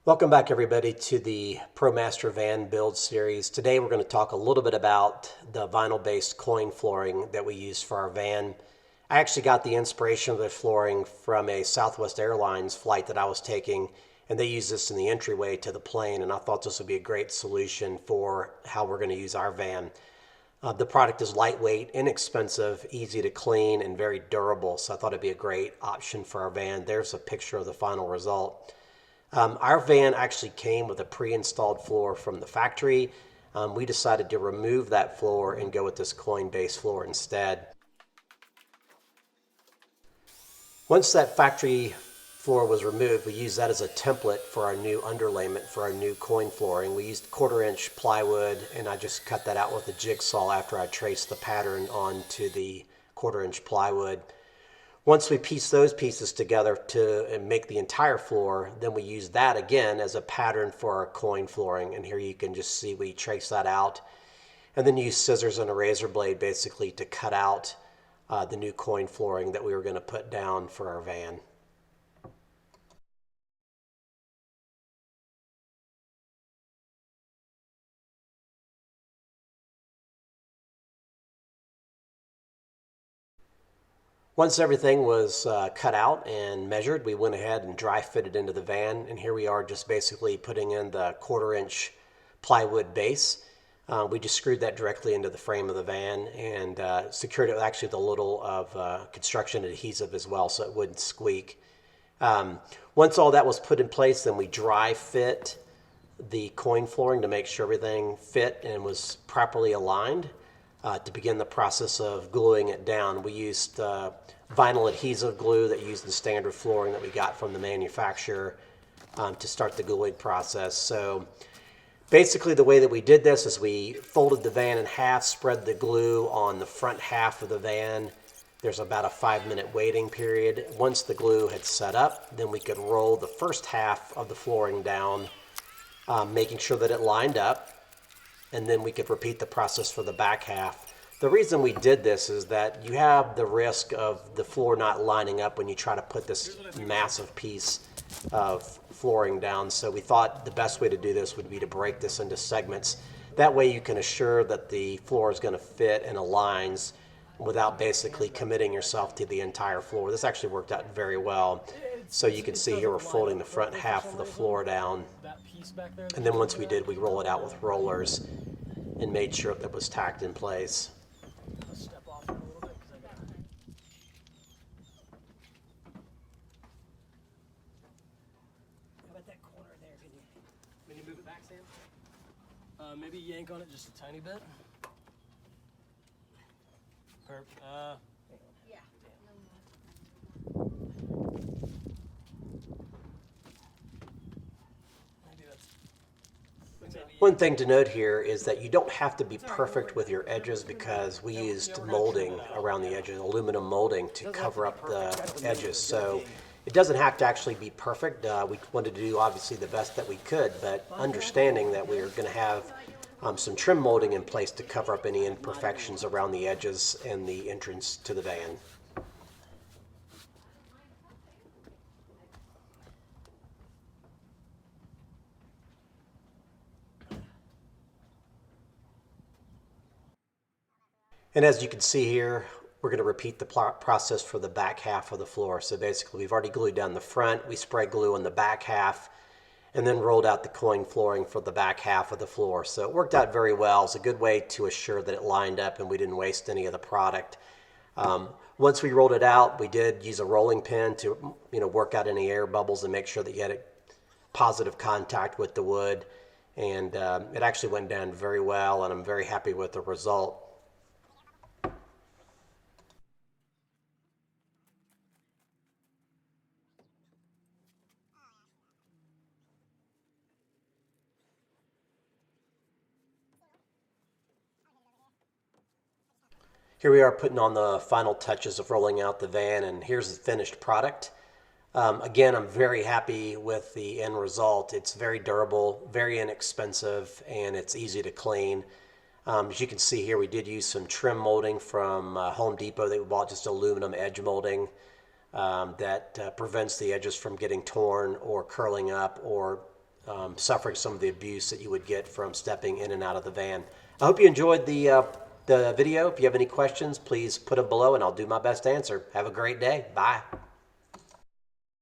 Welcome back everybody to the Promaster van build series. Today we're going to talk a little bit about the vinyl based coin flooring that we use for our van. I actually got the inspiration of the flooring from a Southwest Airlines flight that I was taking, and they use this in the entryway to the plane, and I thought this would be a great solution for how we're going to use our van. The product is lightweight, inexpensive, easy to clean, and very durable, so I thought it'd be a great option for our van. There's a picture of the final result. Our van actually came with a pre-installed floor from the factory. We decided to remove that floor and go with this coin-based floor instead. Once that factory floor was removed, we used that as a template for our new underlayment for our new coin flooring. We used 1/4-inch plywood, and I just cut that out with a jigsaw after I traced the pattern onto the 1/4-inch plywood. Once we piece those pieces together to make the entire floor, then we use that again as a pattern for our coin flooring. And here you can just see we trace that out and then use scissors and a razor blade basically to cut out the new coin flooring that we were going to put down for our van. Once everything was cut out and measured, we went ahead and dry fitted into the van. And here we are just basically putting in the 1/4-inch plywood base. We just screwed that directly into the frame of the van and secured it actually with a little of construction adhesive as well so it wouldn't squeak. Once all that was put in place, then we dry fit the coin flooring to make sure everything fit and was properly aligned. To begin the process of gluing it down, we used vinyl adhesive glue that used the standard flooring that we got from the manufacturer to start the gluing process. So basically the way that we did this is we folded the van in half, spread the glue on the front half of the van. There's about a 5-minute waiting period. Once the glue had set up, then we could roll the first half of the flooring down, making sure that it lined up. And then we could repeat the process for the back half. The reason we did this is that you have the risk of the floor not lining up when you try to put this massive piece of flooring down. So we thought the best way to do this would be to break this into segments. That way you can assure that the floor is going to fit and aligns without basically committing yourself to the entire floor. This actually worked out very well. So you can see here we're folding the front half of the floor down. And then once we did, we roll it out with rollers and made sure that was tacked in place. Can you move it back, Sam? Maybe yank on it just a tiny bit. Perfect. Yeah. One thing to note here is that you don't have to be perfect with your edges because we used molding around the edges, aluminum molding to cover up the edges. So it doesn't have to actually be perfect. We wanted to do obviously the best that we could, but understanding that we are going to have some trim molding in place to cover up any imperfections around the edges and the entrance to the van. And as you can see here, we're going to repeat the process for the back half of the floor. So basically we've already glued down the front, we spray glue on the back half, and then rolled out the coin flooring for the back half of the floor. So it worked out very well. It's a good way to assure that it lined up and we didn't waste any of the product. Once we rolled it out, we did use a rolling pin to work out any air bubbles and make sure that you had a positive contact with the wood. And it actually went down very well, and I'm very happy with the result. Here we are putting on the final touches of rolling out the van, and here's the finished product. Again, I'm very happy with the end result. It's very durable, very inexpensive, and it's easy to clean. As you can see here, we did use some trim molding from Home Depot that we bought, just aluminum edge molding that prevents the edges from getting torn or curling up or suffering some of the abuse that you would get from stepping in and out of the van. I hope you enjoyed the video. If you have any questions, please put them below and I'll do my best to answer. Have a great day. Bye.